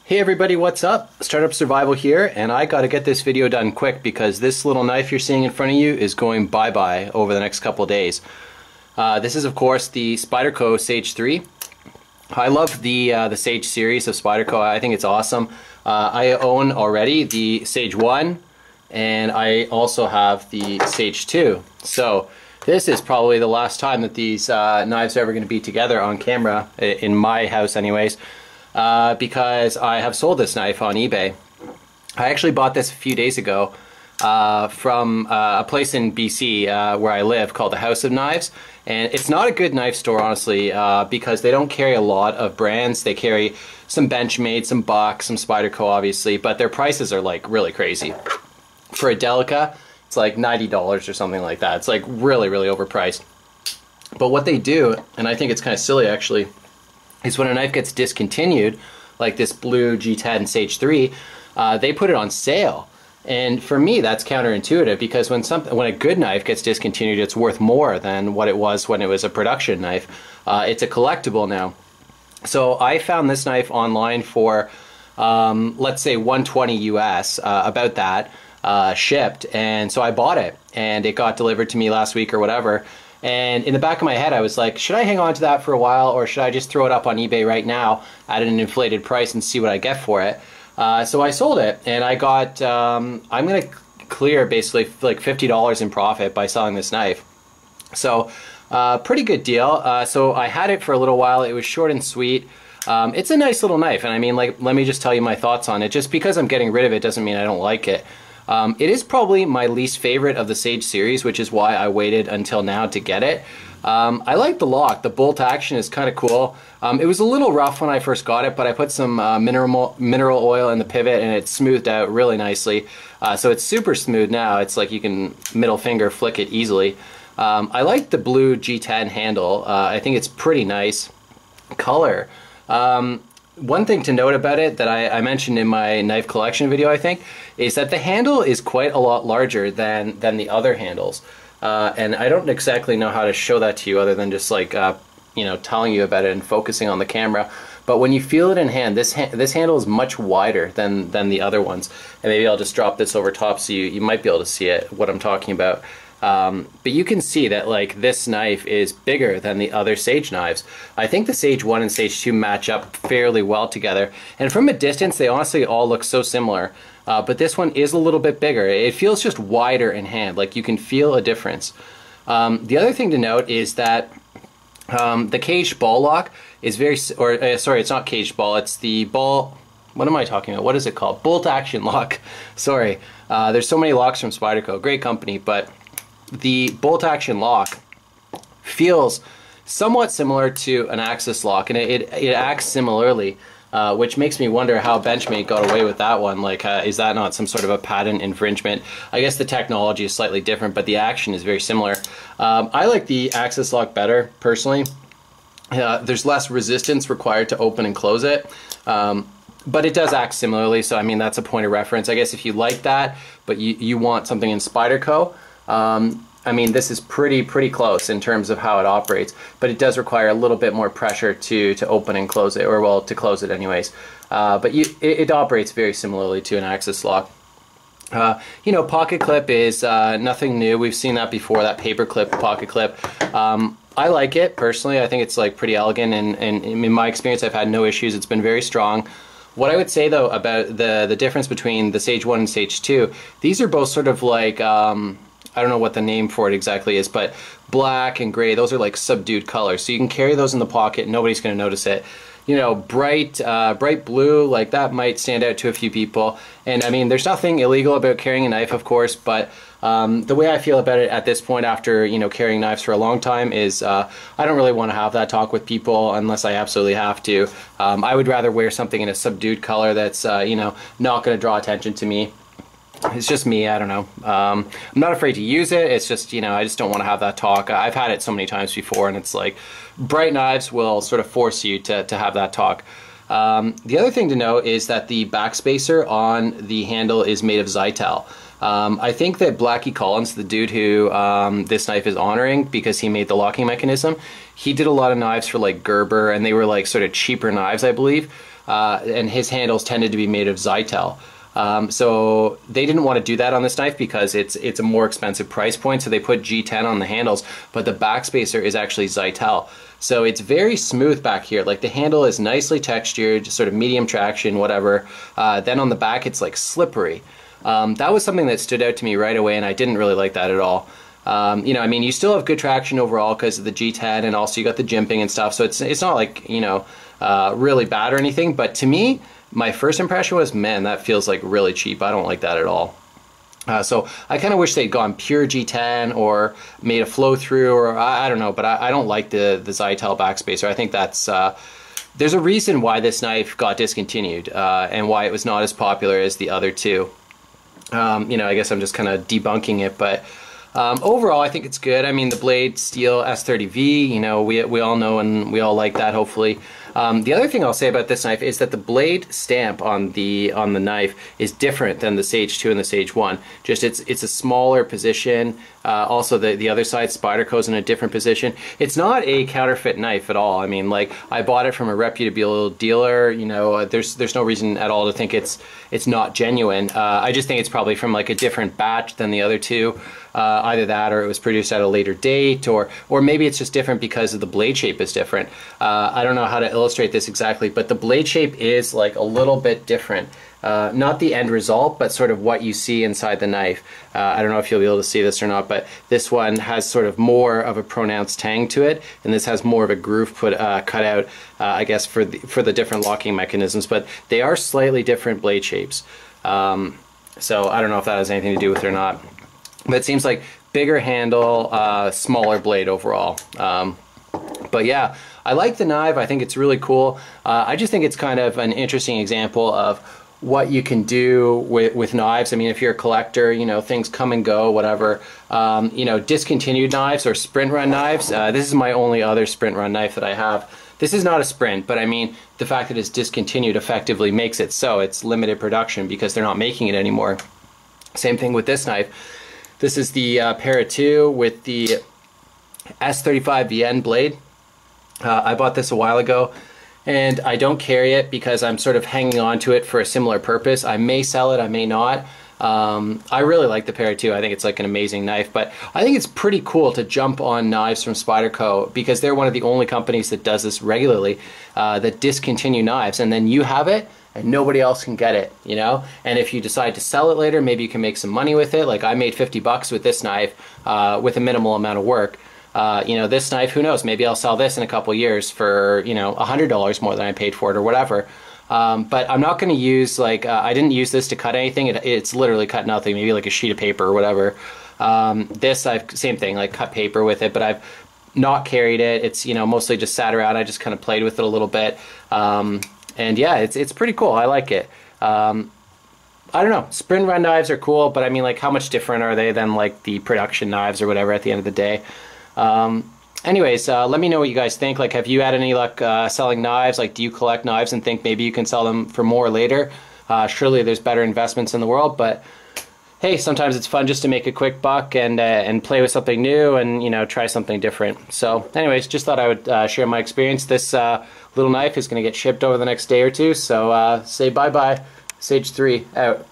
Hey everybody, what's up? Startup Survival here, and I gotta get this video done quick because this little knife you're seeing in front of you is going bye-bye over the next couple of days. This is of course the Spyderco Sage 3. I love the Sage series of Spyderco. I think it's awesome. I own already the Sage 1, and I also have the Sage 2. So this is probably the last time that these knives are ever going to be together on camera, in my house anyways. Because I have sold this knife on eBay. I actually bought this a few days ago from a place in BC where I live called the House of Knives, and it's not a good knife store honestly because they don't carry a lot of brands. They carry some Benchmade, some Buck, some Spyderco obviously, but their prices are like really crazy. For a Delica, it's like $90 or something like that. It's like really overpriced. But what they do, and I think it's kind of silly actually, is when a knife gets discontinued, like this blue G10 Sage 3, they put it on sale. And for me, that's counterintuitive because when a good knife gets discontinued, it's worth more than what it was when it was a production knife. It's a collectible now. So I found this knife online for, let's say $120 US, about that, shipped, and so I bought it, and it got delivered to me last week or whatever. And in the back of my head, I was like, should I hang on to that for a while, or should I just throw it up on eBay right now at an inflated price and see what I get for it? So I sold it, and I got, I'm going to clear basically like $50 in profit by selling this knife. So pretty good deal. So I had it for a little while. It was short and sweet. It's a nice little knife, and I mean, like, let me just tell you my thoughts on it. Just because I'm getting rid of it doesn't mean I don't like it. It is probably my least favorite of the Sage series, which is why I waited until now to get it. I like the lock. The bolt action is kind of cool. It was a little rough when I first got it, but I put some mineral oil in the pivot and it smoothed out really nicely. So it's super smooth now. It's like you can middle finger flick it easily. I like the blue G10 handle. I think it's pretty nice color. One thing to note about it that I mentioned in my knife collection video, I think, is that the handle is quite a lot larger than the other handles. And I don't exactly know how to show that to you other than just like, you know, telling you about it and focusing on the camera. But when you feel it in hand, this handle is much wider than the other ones. And maybe I'll just drop this over top so you might be able to see it, what I'm talking about. But you can see that like this knife is bigger than the other Sage knives. I think the Sage 1 and Sage 2 match up fairly well together, and from a distance they honestly all look so similar, but this one is a little bit bigger. It feels just wider in hand, like you can feel a difference. The other thing to note is that the caged ball lock is very, sorry, it's not caged ball, it's the ball, what am I talking about? What is it called? Bolt action lock. Sorry. There's so many locks from Spyderco, great company, but the bolt action lock feels somewhat similar to an Axis lock, and it acts similarly, which makes me wonder how Benchmade got away with that one. Like, is that not some sort of a patent infringement? I guess the technology is slightly different, but the action is very similar. I like the Axis lock better, personally. There's less resistance required to open and close it. But it does act similarly, so I mean, that's a point of reference. I guess if you like that, but you want something in Spyderco, I mean, this is pretty close in terms of how it operates, but it does require a little bit more pressure to open and close it, or well, to close it anyways. But it operates very similarly to an Axis lock. You know, pocket clip is nothing new. We've seen that before, that paper clip, pocket clip. I like it personally. I think it's like pretty elegant, and in my experience, I've had no issues. It's been very strong. What I would say though about the difference between the Sage 1 and Sage 2, these are both sort of like, I don't know what the name for it exactly is, but black and gray, those are like subdued colors. So you can carry those in the pocket, nobody's going to notice it. You know, bright blue, like that might stand out to a few people. And I mean, there's nothing illegal about carrying a knife, of course, but the way I feel about it at this point after, you know, carrying knives for a long time is I don't really want to have that talk with people unless I absolutely have to. I would rather wear something in a subdued color that's, you know, not going to draw attention to me. It's just me, I don't know. I'm not afraid to use it, it's just, you know, I just don't want to have that talk. I've had it so many times before, and it's like, bright knives will sort of force you to have that talk. The other thing to note is that the backspacer on the handle is made of Zytel. I think that Blackie Collins, the dude who this knife is honoring because he made the locking mechanism, he did a lot of knives for like Gerber, and they were like sort of cheaper knives, I believe. and his handles tended to be made of Zytel. So they didn't want to do that on this knife because it's a more expensive price point, so they put G10 on the handles, but the backspacer is actually Zytel. So it's very smooth back here. Like the handle is nicely textured, just sort of medium traction, whatever. Then on the back it's like slippery. That was something that stood out to me right away, and I didn't really like that at all. You know, I mean, you still have good traction overall because of the G10, and also you got the jimping and stuff, so it's not like, you know, really bad or anything, but to me, my first impression was, man, that feels like really cheap. I don't like that at all. So I kind of wish they'd gone pure G10 or made a flow through, or I don't know, but I don't like the Zytel backspacer. I think that's there's a reason why this knife got discontinued and why it was not as popular as the other two. You know, I guess I'm just kind of debunking it, but overall I think it's good. I mean, the blade steel S30V, you know, we all know and we all like that, hopefully. The other thing I'll say about this knife is that the blade stamp on the knife is different than the Sage 2 and the Sage 1. Just it's a smaller position. Also the other side, Spyderco's in a different position. It's not a counterfeit knife at all. I mean, like, I bought it from a reputable dealer. You know, there's no reason at all to think it's not genuine. I just think it's probably from like a different batch than the other two. Either that, or it was produced at a later date, or maybe it's just different because of the blade shape is different. I don't know how to illustrate this exactly, but the blade shape is like a little bit different. Not the end result, but sort of what you see inside the knife. I don't know if you'll be able to see this or not, but this one has sort of more of a pronounced tang to it, and this has more of a groove cut out, I guess, for the different locking mechanisms. But they are slightly different blade shapes. So I don't know if that has anything to do with it or not. But it seems like bigger handle, smaller blade overall. But yeah, I like the knife. I think it's really cool. I just think it's kind of an interesting example of what you can do with knives. I mean, if you're a collector, you know, things come and go, whatever. You know, discontinued knives or sprint run knives. This is my only other sprint run knife that I have. This is not a sprint, but I mean, the fact that it's discontinued effectively makes it so. It's limited production because they're not making it anymore. Same thing with this knife. This is the Para 2 with the S35 VN blade. I bought this a while ago, and I don't carry it because I'm sort of hanging on to it for a similar purpose. I may sell it, I may not. I really like the Para 2. I think it's like an amazing knife, but I think it's pretty cool to jump on knives from Spyderco because they're one of the only companies that does this regularly, that discontinue knives, and then you have it and nobody else can get it, you know? And if you decide to sell it later, maybe you can make some money with it. Like I made 50 bucks with this knife with a minimal amount of work. You know, this knife, who knows, maybe I'll sell this in a couple years for, you know, $100 more than I paid for it or whatever. But I'm not going to use, like, I didn't use this to cut anything. It's literally cut nothing, maybe like a sheet of paper or whatever. This, same thing, like cut paper with it, but I've not carried it. It's, you know, mostly just sat around. I just kind of played with it a little bit. And yeah, it's pretty cool. I like it. I don't know. Sprint run knives are cool, but I mean, like, how much different are they than like the production knives or whatever at the end of the day? Anyways, let me know what you guys think. Like, have you had any luck selling knives? Like, do you collect knives and think maybe you can sell them for more later? Surely there's better investments in the world, but hey, sometimes it's fun just to make a quick buck and play with something new and, you know, try something different. So anyways, just thought I would share my experience. This little knife is going to get shipped over the next day or two, so say bye-bye. Sage 3 out.